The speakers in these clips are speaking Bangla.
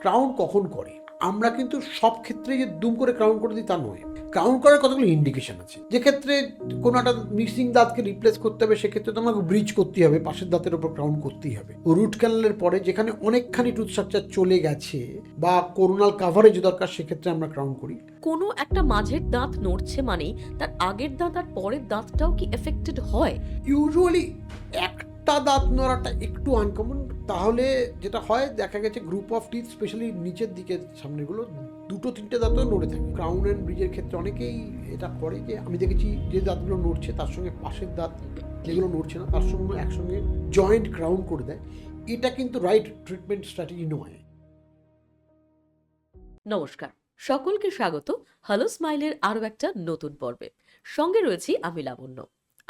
ক্রাউন কখন করে? আমরা কিন্তু সব ক্ষেত্রে যে দুম করে ক্রাউন করে দিই তা নয়। ক্রাউন করার কতগুলো ইন্ডিকেশন আছে। যে ক্ষেত্রে কোনো একটা মিসিং দাঁতকে রিপ্লেস করতে হবে, সেক্ষেত্রে তো আমাকে ব্রিজ করতেই হবে, পাশের দাঁতের ওপর ক্রাউন করতেই হবে। রুট ক্যানালের পরে যেখানে অনেকখানি টুথ স্ট্রাকচার চলে গেছে বা কোরোনাল কাভারেজ দরকার, সেক্ষেত্রে আমরা ক্রাউন করি। কোনো একটা মাঝের দাঁত নড়ছে মানেই তার আগের দাঁত আর পরের দাঁতটাও কি এফেক্টেড হয়? ইউজুয়ালি একটা দাঁত নড়াটা একটু আনকমন। তাহলে যেটা হয়, দেখা গেছে গ্রুপ অফ টিথ স্পেশালি নিচের দিকে সামনেগুলো দুটো তিনটে দাঁতও নড়ে থাকে। ক্রাউন অ্যান্ড ব্রিজের ক্ষেত্রে অনেকেই এটা করে যে আমি দেখেছি যে দাঁতগুলো নড়ছে তার সঙ্গে পাশের দাঁত যেগুলো নড়ছে না তার সঙ্গে একসঙ্গে জয়েন্ট ক্রাউন করে দেয়। এটা কিন্তু রাইট ট্রিটমেন্ট স্ট্র্যাটেজি নয়। নমস্কার, সকলকে স্বাগত হ্যালো স্মাইলের আরও একটা নতুন পর্বে। সঙ্গে রয়েছি আমি লাবণ্য।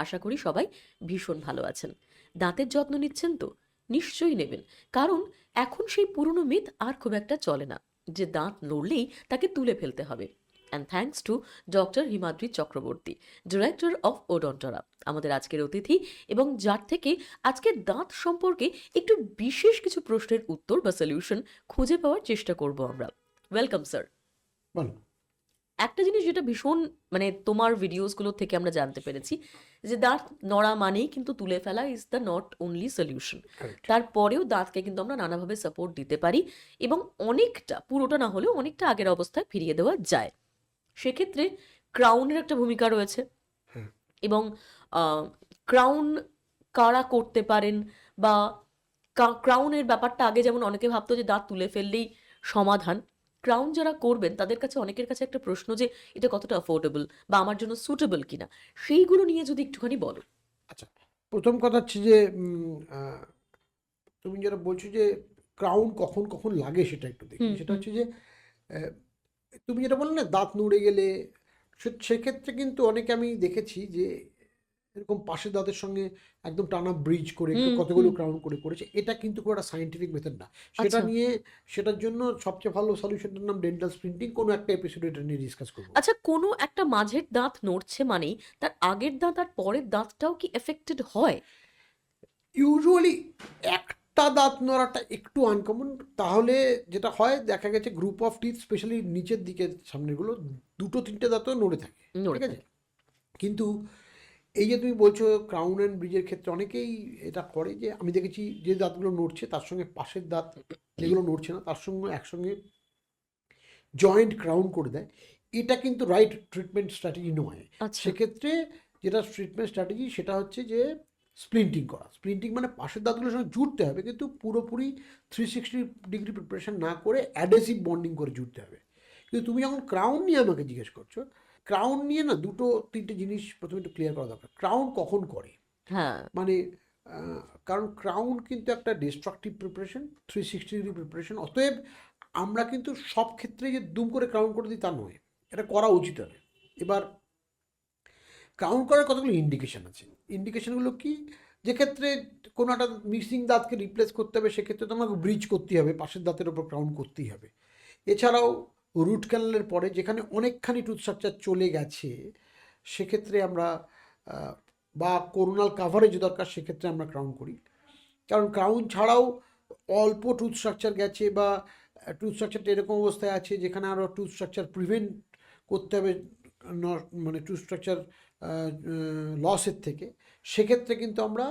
আশা করি সবাই ভীষণ ভালো আছেন। দাঁতের যত্ন নিচ্ছেন তো? নিশ্চয়ই নেবেন, কারণ এখন সেই পুরনো মিথ আর খুব একটা চলে না যে দাঁত নড়লেই তাকে তুলে ফেলতে হবে। And thanks to doctor Himadri Chakraborty, director of Odontra, আমাদের আজকের অতিথি, এবং যার থেকে আজকের দাঁত সম্পর্কে একটু বিশেষ কিছু প্রশ্নের উত্তর বা সলিউশন খুঁজে পাওয়ার চেষ্টা করব আমরা। Welcome sir. বলো। একটা জিনিস যেটা ভীষণ তোমার ভিডিওসগুলো থেকে আমরা জানতে পেরেছি যে দাঁত নড়া মানেই কিন্তু তুলে ফেলা is the not only solution. Correct. তারপরেও দাঁতকে কিন্তু আমরা নানাভাবে সাপোর্ট দিতে পারি এবং অনেকটা, পুরোটা না হলেও অনেকটা আগের অবস্থায় ফিরিয়ে দেওয়া যায়। সেক্ষেত্রে ক্রাউনের একটা ভূমিকা রয়েছে হ্যাঁ। এবং ক্রাউন কারা করতে পারেন, বা ক্রাউনের ব্যাপারটা আগে যেমন অনেকে ভাবতো যে দাঁত তুলে ফেললেই সমাধান, ক্রাউন যারা করবেন তাদের কাছে অনেকের কাছে একটা প্রশ্ন যে এটা কতটা অ্যাফোর্ডেবল বা আমার জন্য সুটেবল কিনা, সেইগুলো নিয়ে যদি একটুখানি বলো। আচ্ছা, প্রথম কথা হচ্ছে যে তুমি যেটা বলছো যে ক্রাউন কখন কখন লাগে সেটা একটু দেখি। হুম সেটা হুম। হচ্ছে যে আহ, তুমি যেটা বললে না দাঁত নড়ে গেলে, সেক্ষেত্রে কিন্তু অনেকে আমি দেখেছি যে এরকম পাশের দাঁতের সঙ্গে একদম টানা ব্রিজ করে একটু হুম কতগুলো হুম। ক্রাউন করে করেছে। এটা কিন্তু খুব একটা সায়েন্টিফিক মেথড না। সেটা আচ্ছা নিয়ে, সেটার জন্য সবচেয়ে ভালো সলিউশনটার নাম ডেন্টাল স্প্রিন্টিং। কোনো একটা এপিসোডে এটা নিয়ে ডিসকাস করবো। আচ্ছা, কোনো একটা মাঝের দাঁত নড়ছে মানেই তার আগের দাঁত আর পরের দাঁতটাও কি এফেক্টেড হয়? ইউজুয়ালি একটা দাঁত নড়াটা একটু আনকমন। তাহলে যেটা হয়, দেখা গেছে গ্রুপ অফ টিথ স্পেশালি নিচের দিকে সামনেগুলো দুটো তিনটে দাঁতও নড়ে থাকে। নড়ে ঠিক আছে, থাকে। কিন্তু এই যে তুমি বলছো ক্রাউন অ্যান্ড ব্রিজের ক্ষেত্রে অনেকেই এটা করে যে আমি দেখেছি যে দাঁতগুলো নড়ছে তার সঙ্গে পাশের দাঁত যেগুলো নড়ছে না তার সঙ্গে একসঙ্গে জয়েন্ট ক্রাউন করে দেয়। এটা কিন্তু রাইট ট্রিটমেন্ট স্ট্র্যাটেজি নয়। আচ্ছা। সেক্ষেত্রে যেটা ট্রিটমেন্ট স্ট্র্যাটেজি সেটা হচ্ছে যে স্প্লিন্টিং করা। স্প্লিন্টিং মানে পাশের দাঁতগুলোর সঙ্গে জুড়তে হবে, কিন্তু পুরোপুরি 360 ডিগ্রি প্রিপারেশন না করে অ্যাডেসিভ বন্ডিং করে জুড়তে হবে। কিন্তু তুমি যখন ক্রাউন নিয়ে আমাকে জিজ্ঞেস করছো, ক্রাউন নিয়ে না দুটো তিনটে জিনিস প্রথমে একটু ক্লিয়ার করা দরকার। ক্রাউন কখন করে হ্যাঁ। মানে কারণ ক্রাউন কিন্তু একটা ডিস্ট্রাকটিভ প্রিপারেশন, 360 ডিগ্রি প্রিপারেশন। অতএব আমরা কিন্তু সব ক্ষেত্রে যে দুম করে ক্রাউন করে দিই তা নয়, এটা করা উচিত হবে। এবার ক্রাউন করার কতগুলো ইন্ডিকেশন আছে। ইন্ডিকেশনগুলো কি? যে ক্ষেত্রে কোনো একটা মিসিং দাঁতকে রিপ্লেস করতে হবে, সেক্ষেত্রে তো আমাকে ব্রিজ করতেই হবে, পাশের দাঁতের ওপর ক্রাউন করতেই হবে। এছাড়াও রুট ক্যানালের পরে যেখানে অনেকখানি টুথ স্ট্রাকচার চলে গেছে, সেক্ষেত্রে আমরা বা কোরোনাল কাভারেজ দরকার, সেক্ষেত্রে আমরা ক্রাউন করি। কারণ ক্রাউন ছাড়াও অল্প টুথ স্ট্রাকচার গেছে বা টুথ স্ট্রাকচারটা এরকম অবস্থায় আছে যেখানে আরও টুথ স্ট্রাকচার প্রিভেন্ট করতে হবে, মানে টুথ স্ট্রাকচার লসের থেকে, সেক্ষেত্রে কিন্তু আমরা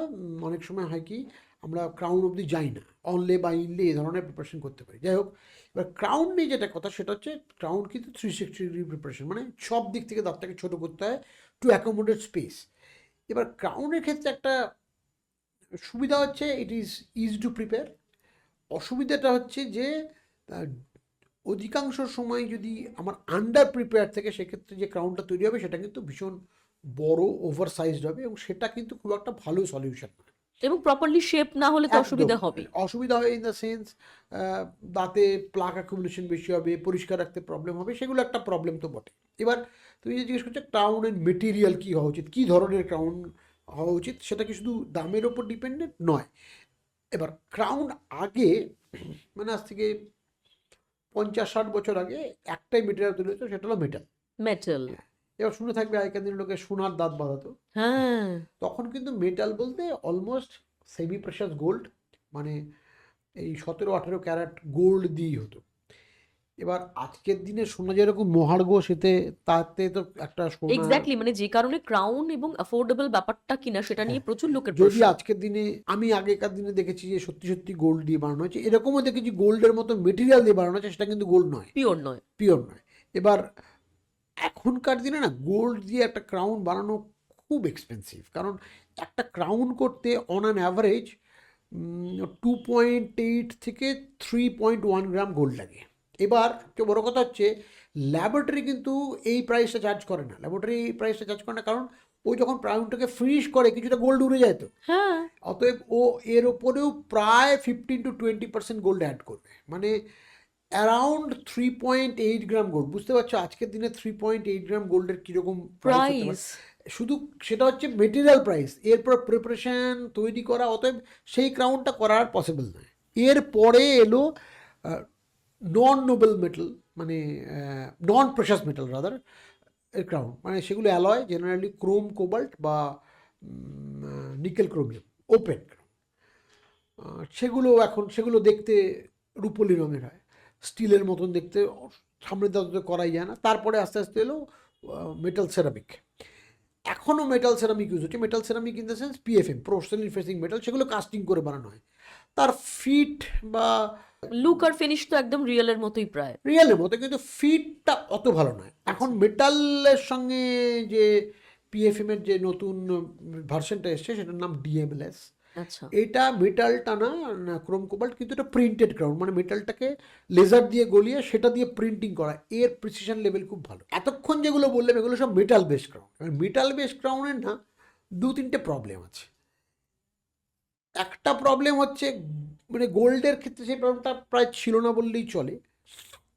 অনেক সময় হয় কি আমরা ক্রাউন অবধি যাই না, অনলে বা ইনলে এই ধরনের প্রিপারেশন করতে পারি। যাই হোক, এবার ক্রাউন নিয়ে যেটা কথা সেটা হচ্ছে ক্রাউন কিন্তু 360 ডিগ্রি প্রিপারেশন, মানে সব দিক থেকে দাঁতটাকে ছোটো করতে হয় টু অ্যাকোমোডেট স্পেস। এবার ক্রাউনের ক্ষেত্রে একটা সুবিধা হচ্ছে it is easy to prepare. অসুবিধাটা হচ্ছে যে আহ, অধিকাংশ সময় যদি আমার আন্ডার প্রিপেয়ার থেকে, সেক্ষেত্রে যে ক্রাউনটা তৈরি হবে সেটা কিন্তু ভীষণ বড় ওভার সাইজড হবে এবং সেটা কিন্তু খুব একটা ভালো সলিউশন না। এবং প্রপারলি শেপ না হলে তো একদম অসুবিধা হবেই। অসুবিধা হয় ইন দ্য সেন্স দাঁতে প্লাক অ্যাকুমুলেশন বেশি হবে, পরিষ্কার রাখতে প্রবলেম হবে, সেগুলো একটা প্রবলেম তো বটে। এবার তুমি যে জিজ্ঞেস করছো ক্রাউনের মেটেরিয়াল কী হওয়া উচিত, কী ধরনের ক্রাউন হওয়া উচিত, সেটা কি শুধু দামের ওপর ডিপেন্ডেন্ট নয়। এবার ক্রাউন আগে, মানে আজ থেকে 50-60 বছর আগে একটাই মেটেরিয়াল তৈরি হতো, সেটা হলো মেটাল। মেটাল। এবার শুনে থাকবে আগেকার দিনের লোকে সোনার দাঁত বাঁধাতো। হ্যাঁ। তখন কিন্তু মেটাল বলতে অলমোস্ট সেমি প্রেশাস গোল্ড, মানে এই 17-18 ক্যারেট গোল্ড দিয়েই হতো। এবার আজকের দিনে সোনা যেরকম মহার্ঘ সেতে তাতে তো একটা সোনা, এক্স্যাক্টলি, মানে যে কারণে ক্রাউন এবং অ্যাফোর্ডেবল ব্যাপারটা কিনা সেটা নিয়ে হ্যাঁ, প্রচুর লোকের যদি প্রশ্ন। আজকের দিনে আমি আগেকার দিনে দেখেছি যে সত্যি সত্যি গোল্ড দিয়ে বানানো হয়েছে, এরকমও দেখেছি গোল্ডের মতো মেটেরিয়াল দিয়ে বানানো হয়েছে, সেটা কিন্তু গোল্ড নয়, পিওর নয়। পিওর নয়। এবার এখনকার দিনে না গোল্ড দিয়ে একটা ক্রাউন বানানো খুব এক্সপেন্সিভ, কারণ একটা ক্রাউন করতে অন অ্যান অ্যাভারেজ 2.8 থেকে 3.1 গ্রাম গোল্ড লাগে। এবার সবচেয়ে বড় কথা হচ্ছে ল্যাবরেটরি কিন্তু এই প্রাইসটা চার্জ করে না, ল্যাবরেটরি এই প্রাইসটা চার্জ করে না, কারণ ওই যখন ক্রাউনটাকে ফিনিশ করে কিছুটা গোল্ড উড়ে যায় তো, হ্যাঁ। অতএব ও এর ওপরেও প্রায় 15 to 20% গোল্ড অ্যাড করবে, মানে অ্যারাউন্ড 3.8 গ্রাম গোল্ড। বুঝতে পারছো আজকের দিনে 3.8 গ্রাম গোল্ডের কীরকম প্রাইস হতে পারে? প্রাইস। শুধু সেটা হচ্ছে মেটেরিয়াল প্রাইস, এরপর প্রিপারেশন তৈরি করা, অতএব সেই ক্রাউনটা করা আর পসিবল নয়। এরপরে এলো নন নোবেল মেটাল, মানে নন প্রেশাস মেটাল রাদার এর ক্রাউন, মানে সেগুলো অ্যালয়, জেনারেলি ক্রোম কোবাল্ট বা নিকেল ক্রোমিয়াম ওপেন। সেগুলো দেখতে রূপোলি রঙের হয়, স্টিলের মতন দেখতে, সামনের দাঁতে করাই যায় না। তারপরে আস্তে আস্তে এলো মেটাল সেরামিক। এখনও মেটাল সেরামিক ইউজ হচ্ছে, metal ceramic in the sense PFM, professional facing metal, সেগুলো কাস্টিং করে বানানো হয়। তার ফিট বা লুক আর ফিনিশ তো একদম রিয়েলের মতোই প্রায়। রিয়েলের মতো, কিন্তু ফিটটা অত ভালো নয়। এখন মেটালের সঙ্গে যে পিএফএমের যে নতুন ভার্সনটা এসছে সেটার নাম ডিএমএলএস। আচ্ছা। এটা মেটালটা না ক্রোম কোবাল্ট, কিন্তু এটা প্রিন্টেড ক্রাউন, মানে মেটালটাকে লেজার দিয়ে গলিয়ে সেটা দিয়ে প্রিন্টিং করা, এর প্রিসিশন লেভেল খুব ভালো। এতক্ষণ যেগুলো বললাম এগুলো সব metal base crown. Metal base ক্রাউনের না 2-3টে প্রবলেম আছে। একটা প্রবলেম হচ্ছে, মানে গোল্ডের ক্ষেত্রে সেই প্রবলেমটা প্রায় ছিল না বললেই চলে,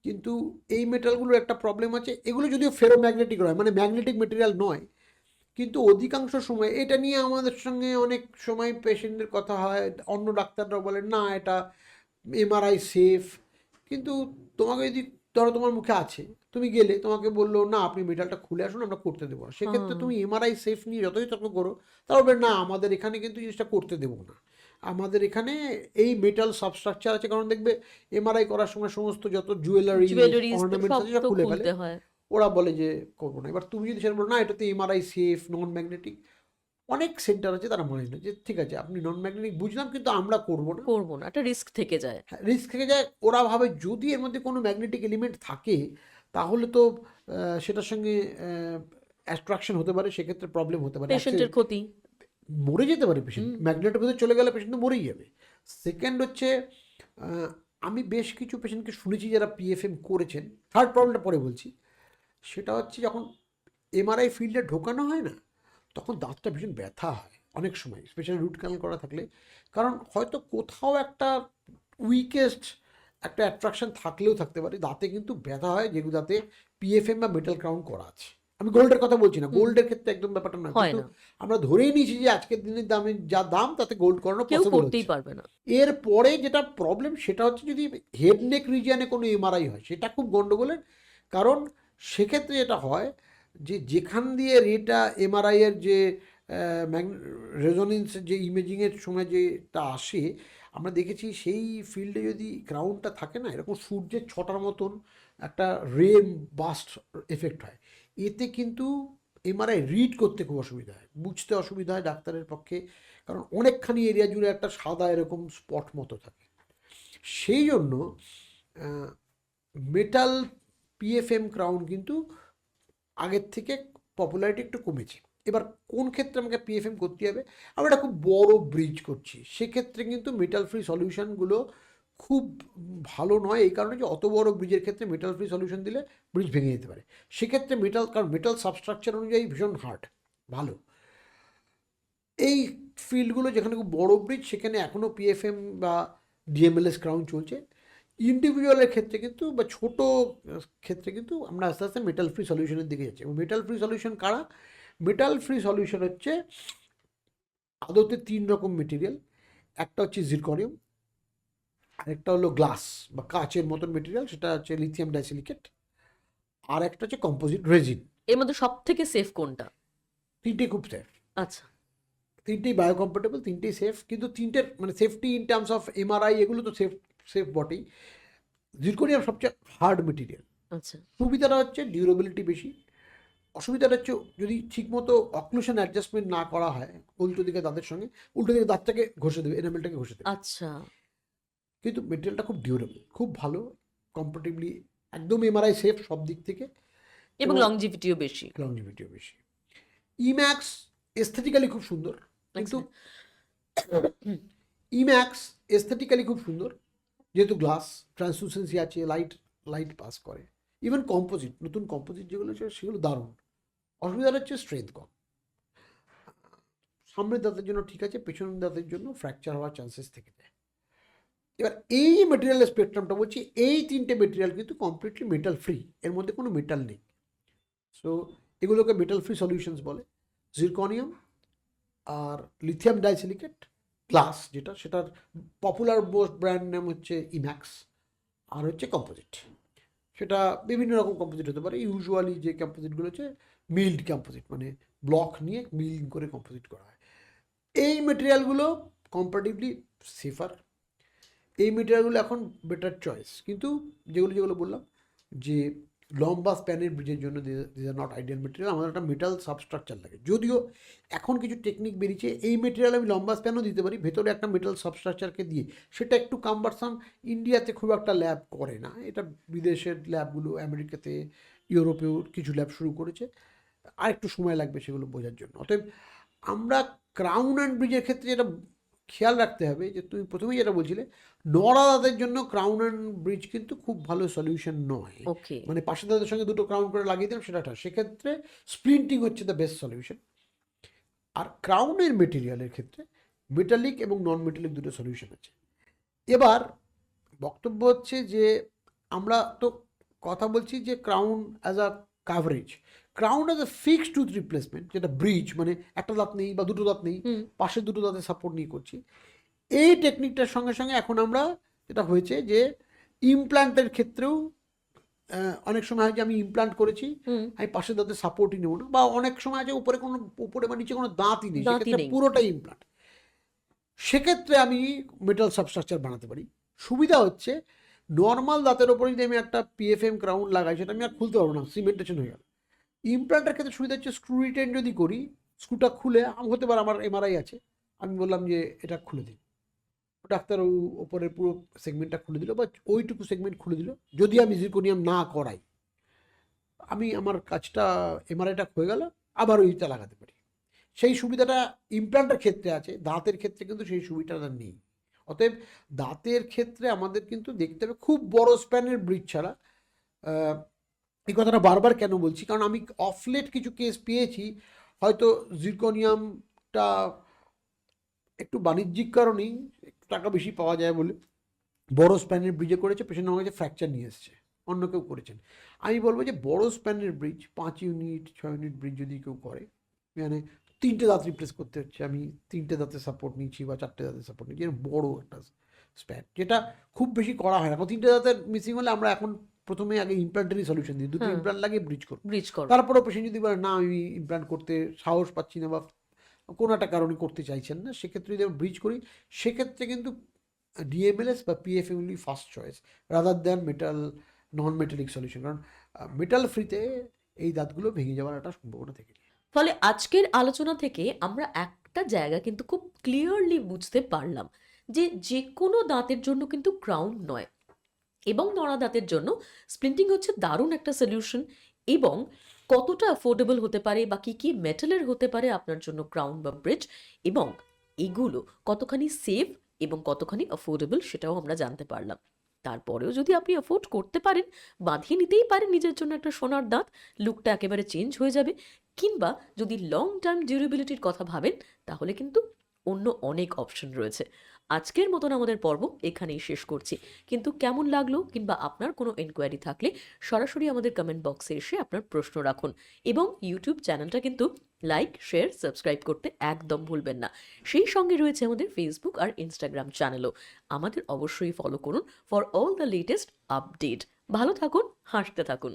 কিন্তু এই মেটালগুলোর একটা প্রবলেম আছে, এগুলো যদিও ফেরোম্যাগনেটিক নয়, মানে ম্যাগনেটিক মেটেরিয়াল নয়, কিন্তু অধিকাংশ সময় এটা নিয়ে আমাদের সঙ্গে অনেক সময় পেশেন্টদের কথা হয়, অন্য ডাক্তাররা বলেন না এটা এমআরআই সেফ, কিন্তু তোমাকে যদি ধরো তোমার মুখে আছে, তুমি গেলে তোমাকে বললো না আপনি মেটালটা খুলে আসুন আমরা করতে দেবো না, সেক্ষেত্রে হ্যাঁ। তুমি এমআরআই সেফ নিয়ে যতই তর্ক করো, তারপরে না আমাদের এখানে কিন্তু জিনিসটা করতে দেবো না, আমাদের এখানে এই মেটাল সাবস্ট্রাকচার আছে, কারণ দেখবে এমআরআই করার সময় সমস্ত যত জুয়েলারি জুয়েলারিজ অর্নামেন্টস সব আছে সব তো খুলে ফেলে, খুলতে হয়। ওরা বলে যে করবো না। এবার তুমি যদি সেটা বলো না এটাতে এমআরআই সেফ নন ম্যাগনেটিক, অনেক সেন্টার আছে তারা মনে না যে ঠিক আছে আপনি নন ম্যাগনেটিক বুঝলাম কিন্তু আমরা করবো না, করবো না, একটা রিস্ক থেকে যায়। রিস্ক থেকে যায়। ওরা ভাবে যদি এর মধ্যে কোনো ম্যাগনেটিক এলিমেন্ট থাকে তাহলে তো সেটার সঙ্গে অ্যাট্রাকশন হতে পারে, সেক্ষেত্রে প্রবলেম হতে পারে, পেশেন্টের ক্ষতি। মরে যেতে পারে পেশেন্ট, ম্যাগনেটের ভেতরে চলে গেলে পেশেন্ট তো মরেই যাবে। সেকেন্ড হচ্ছে আহ, আমি বেশ কিছু পেশেন্টকে শুনেছি যারা পিএফএম করেছেন, থার্ড প্রবলেমটা পরে বলছি, সেটা হচ্ছে যখন এমআরআই ফিল্ডে ঢোকানো হয় না তখন দাঁতটা ভীষণ ব্যথা হয় অনেক সময়, স্পেশালি রুট ক্যানাল করা থাকলে, কারণ হয়তো কোথাও একটা উইকেস্ট একটা অ্যাট্রাকশন থাকলেও থাকতে পারে, দাঁতে কিন্তু ব্যথা হয় যেগুলো দাঁতে পিএফএম বা মেটাল ক্রাউন করা আছে। আমি গোল্ডের কথা বলছি না, গোল্ডের ক্ষেত্রে একদম ব্যাপারটা নয়, হয় কিন্তু না, আমরা ধরেই নিয়েছি যে আজকের দিনের দামে যা দাম তাতে গোল্ড করানো কেউ পসিবল করতেই হচ্ছে। পারবে না। এরপরে যেটা প্রবলেম সেটা হচ্ছে যদি হেড নেক রিজিয়নে কোনো এমআরআই হয় সেটা খুব গন্ডগোলের, কারণ সেক্ষেত্রে যেটা হয় যে যেখান দিয়ে এটা এমআরআই এর যে রেজোনেন্স যে ইমেজিংয়ের সময় যেটা আসে, আমরা দেখেছি সেই ফিল্ডে যদি ক্রাউনটা থাকে না এরকম সূর্যের ছটার মতন একটা রে বাস্ট এফেক্ট হয়, এতে কিন্তু এমআরআই রিড করতে খুব অসুবিধা হয়, বুঝতে অসুবিধা হয় ডাক্তারের পক্ষে, কারণ অনেকখানি এরিয়া জুড়ে একটা সাদা এরকম স্পট মতো থাকে। সেই জন্য মেটাল পিএফএম ক্রাউন কিন্তু আগের থেকে পপুলারিটি একটু কমেছে। এবার কোন ক্ষেত্রে আমাকে পিএফএম করতে হবে, আমরা একটা খুব বড় ব্রিজ করছি, সেক্ষেত্রে কিন্তু মেটাল ফ্রি সলিউশনগুলো খুব ভালো নয়, এই কারণে যে অত বড় ব্রিজের ক্ষেত্রে মেটাল ফ্রি সলিউশন দিলে ব্রিজ ভেঙে যেতে পারে, সেক্ষেত্রে মেটাল, কারণ মেটাল সাবস্ট্রাকচার অনুযায়ী ভীষণ হার্ড ভালো, এই ফিল্ডগুলো যেখানে খুব বড় ব্রিজ সেখানে এখনও পিএফএম বা ডিএমএলএস ক্রাউন চলছে। ইন্ডিভিজুয়ালের ক্ষেত্রে কিন্তু বা ছোট ক্ষেত্রে কিন্তু আমরা আস্তে আস্তে মেটাল ফ্রি সলিউশনের দিকে যাচ্ছি। এবং মেটাল ফ্রি সলিউশন কারা? মেটাল ফ্রি সলিউশন হচ্ছে আদতে 3 রকম মেটেরিয়াল, একটা হচ্ছে জিরকনিয়াম, আরেকটা হলো গ্লাস বা কাচের মতন মেটেরিয়াল সেটা হচ্ছে লিথিয়াম ডাইসিলিকেট, আর একটা হচ্ছে কম্পোজিট রেজিন। এর মধ্যে সব থেকে সেফ কোনটা? তিনটেই খুব সেফ, আচ্ছা। তিনটেই বায়োকম্পেটেবল, তিনটেই সেফ, কিন্তু তিনটের মানে safety in terms of MRI এগুলো তো সেফ সেফ বটেই। জিরকোনিয়াম সবচেয়ে হার্ড মেটেরিয়াল। আচ্ছা। সুবিধাটা হচ্ছে ডিউরেবিলিটি বেশি, অসুবিধাটা হচ্ছে যদি ঠিকমতো অক্লুশন অ্যাডজাস্টমেন্ট না করা হয় উল্টো দিকে দাঁতের সঙ্গে, উল্টো দিকে দাঁতটাকে ঘষে দেবে, এনামেলটাকে ঘষে দেবে। আচ্ছা। কিন্তু মেটেরিয়ালটা খুব ডিউরেবল, খুব ভালো, কম্পারেটিভলি একদম এমআরআই সেফ সব দিক থেকে, এবং এবং লংজিভিটিও বেশি। লংজিভিটিও বেশি। ইম্যাক্স এস্থেটিক্যালি খুব সুন্দর, কিন্তু আচ্ছা। হুম। ইম্যাক্স এস্থেটিক্যালি খুব সুন্দর, যেহেতু গ্লাস ট্রান্সলুসেন্সি আছে, লাইট লাইট পাস করে। ইভেন কম্পোজিট, নতুন কম্পোজিট যেগুলো আছে সেগুলো দারুণ। অসুবিধাটা হচ্ছে স্ট্রেংথ কম। সামনের দাঁতের জন্য ঠিক আছে, পেছনের দাঁতের জন্য ফ্র্যাকচার হওয়ার চান্সেস থেকে যায়। এবার এই মেটেরিয়ালের স্পেকট্রামটা বলছি, এই তিনটে মেটেরিয়াল কিন্তু কমপ্লিটলি মেটাল ফ্রি, এর মধ্যে কোনো মেটাল নেই। সো এগুলোকে মেটাল ফ্রি সলিউশনস বলে। জিরকনিয়াম আর লিথিয়াম ডাইসিলিকেট গ্লাস, যেটা সেটার পপুলার মোস্ট ব্র্যান্ড নাম হচ্ছে ইম্যাক্স, আর হচ্ছে কম্পোজিট। সেটা বিভিন্ন রকম কম্পোজিট হতে পারে। ইউজুয়ালি যে কম্পোজিটগুলো হচ্ছে মিল্ড কম্পোজিট, মানে ব্লক নিয়ে মিল করে কম্পোজিট করা হয়। এই মেটেরিয়ালগুলো কম্পারেটিভলি সেফার, এই মেটেরিয়ালগুলো এখন বেটার চয়েস। কিন্তু যেগুলো যেগুলো বললাম যে লম্বা স্প্যানের ব্রিজের জন্য this are not ideal material, আমাদের একটা মেটাল সাবস্ট্রাকচার লাগে। যদিও এখন কিছু টেকনিক বেরিয়েছে, এই মেটেরিয়াল আমি লম্বা স্প্যানও দিতে পারি, ভেতরে একটা মেটাল সাবস্ট্রাকচারকে দিয়ে। সেটা একটু কাম্বারসাম, ইন্ডিয়াতে খুব একটা ল্যাব করে না এটা, বিদেশের ল্যাবগুলো আমেরিকাতে, ইউরোপেও কিছু ল্যাব শুরু করেছে। আর একটু সময় লাগবে সেগুলো বোঝার জন্য। অতএব আমরা ক্রাউন অ্যান্ড ব্রিজের ক্ষেত্রে যেটা খেয়াল রাখতে হবে, যে তুমি প্রথমেই যেটা বলছিলে, নড়া দাঁতের জন্য ক্রাউন অ্যান্ড ব্রিজ কিন্তু খুব ভালো সলিউশন নয়। ওকে। মানে পাশের দাঁতের সঙ্গে দুটো ক্রাউন করে লাগিয়ে দিলাম সেটা, সেক্ষেত্রে স্প্লিন্টিং হচ্ছে দ্য বেস্ট সলিউশন। আর ক্রাউনের মেটেরিয়ালের ক্ষেত্রে মেটালিক এবং নন মেটালিক দুটো সলিউশন আছে। এবার বক্তব্য হচ্ছে যে আমরা তো কথা বলছি যে crown as a coverage, crown as a fixed tooth replacement, যেটা ব্রিজ মানে একটা দাঁত নেই বা দুটো দাঁত নেই, হুম। পাশের দুটো দাঁতের সাপোর্ট নিয়ে করছি। এই টেকনিকটার সঙ্গে সঙ্গে এখন আমরা যেটা হয়েছে যে ইমপ্ল্যান্টের ক্ষেত্রেও অনেক সময় হয় যে আমি ইমপ্ল্যান্ট করেছি, হুম। আমি পাশের দাঁতের সাপোর্টই নেবো না, বা অনেক সময় আছে উপরে কোনো, উপরে বা নিচে কোনো দাঁতই নেই, দাঁতই সেক্ষেত্রে নেই। পুরোটাই ইমপ্ল্যান্ট। সেক্ষেত্রে আমি মেটাল সাবস্ট্রাকচার বানাতে পারি। সুবিধা হচ্ছে নর্মাল দাঁতের ওপরে যদি আমি একটা পিএফএম ক্রাউন লাগাই, সেটা আমি আর খুলতে পারবো না, সিমেন্টেশন হয়ে গেল। ইমপ্ল্যান্টের ক্ষেত্রে সুবিধা হচ্ছে স্ক্রু রিটেন যদি করি, স্ক্রুটা খুলে হতে পারে আমার এমআরআই আছে, আমি বললাম যে এটা খুলে দিই, ডাক্তার ওপরের পুরো সেগমেন্টটা খুলে দিল বা ওইটুকু সেগমেন্ট খুলে দিল। যদি আমি জিরকোনিয়াম না করাই, আমি আমার কাজটা, এমআরআইটা হয়ে গেল, আবার ওইটা লাগাতে পারি। সেই সুবিধাটা ইমপ্ল্যান্টের ক্ষেত্রে আছে, দাঁতের ক্ষেত্রে কিন্তু সেই সুবিধাটা নেই। অতএব দাঁতের ক্ষেত্রে আমাদের কিন্তু দেখতে হবে খুব বড় স্প্যানের ব্রিজ ছাড়া। এই কথাটা বারবার কেন বলছি, কারণ আমি অফলেট কিছু কেস পেয়েছি, হয়তো জিরকোনিয়ামটা একটু বাণিজ্যিক কারণেই একটু টাকা বেশি পাওয়া যায় বলে বড় স্প্যানের ব্রিজে করেছে, পেশেন্ট আমার কাছে ফ্র্যাকচার নিয়ে এসছে, অন্য কেউ করেছেন। আমি বলবো যে বড় স্প্যানের ব্রিজ 5 ইউনিট 6 ইউনিট ব্রিজ যদি কেউ করে, মানে 3টে দাঁত রিপ্লেস করতে হচ্ছে, আমি 3টে দাঁতের সাপোর্ট নিচ্ছি বা 4টে দাঁতের সাপোর্ট নিচ্ছি, বড় একটা স্প্যান, যেটা খুব বেশি করা হয় না। 3টে দাঁতের মিসিং হলে আমরা এখন প্রথমে আগে ইমপ্ল্যান্টেরই সলিউশন দিই, দুটো হ্যাঁ। ইমপ্ল্যান্ট লাগিয়ে ব্রিজ করব। ব্রিজ করো। তারপরেও পেশেন্ট যদি বলে না আমি ইমপ্ল্যান্ট করতে সাহস পাচ্ছি না বা কোনো একটা কারণে করতে চাইছেন না, সেক্ষেত্রে যদি আমরা ব্রিজ করি, সেক্ষেত্রে কিন্তু ডিএমএলএস বা PFML first choice rather than metal, non metallic solution. কারণ মেটাল ফ্রিতে এই দাঁতগুলো ভেঙে যাওয়ার একটা সম্ভাবনা থেকে যায়। ফলে আজকের আলোচনা থেকে আমরা একটা জায়গা কিন্তু খুব ক্লিয়ারলি বুঝতে পারলাম যে যে কোনো দাঁতের জন্য কিন্তু ক্রাউন নয়, এবং নড়া দাঁতের জন্য স্প্লিন্টিং হচ্ছে দারুণ একটা সলিউশন, এবং কতটা অ্যাফোর্ডেবল হতে পারে বা কী কী মেটালের হতে পারে আপনার জন্য ক্রাউন বা ব্রিজ, এবং এগুলো কতখানি সেফ এবং কতখানি অ্যাফোর্ডেবল সেটাও আমরা জানতে পারলাম। তারপরেও যদি আপনি অ্যাফোর্ড করতে পারেন, বাঁধিয়ে নিতেই পারেন নিজের জন্য একটা সোনার দাঁত, লুকটা একেবারে চেঞ্জ হয়ে যাবে। কিংবা যদি লং টার্ম ডিউরেবিলিটির কথা ভাবেন, তাহলে কিন্তু অন্য অনেক অপশন রয়েছে। আজকের মতন আমাদের পর্ব এখানেই শেষ করছি, কিন্তু কেমন লাগলো কিংবা আপনার কোনো এনকোয়ারি থাকলে সরাসরি আমাদের কমেন্ট বক্সে এসে আপনার প্রশ্ন রাখুন, এবং ইউটিউব চ্যানেলটা কিন্তু লাইক শেয়ার সাবস্ক্রাইব করতে একদম ভুলবেন না। সেই সঙ্গে রয়েছে আমাদের ফেসবুক আর ইনস্টাগ্রাম চ্যানেলও, আমাদের অবশ্যই ফলো করুন for all the latest update. ভালো থাকুন, হাসতে থাকুন।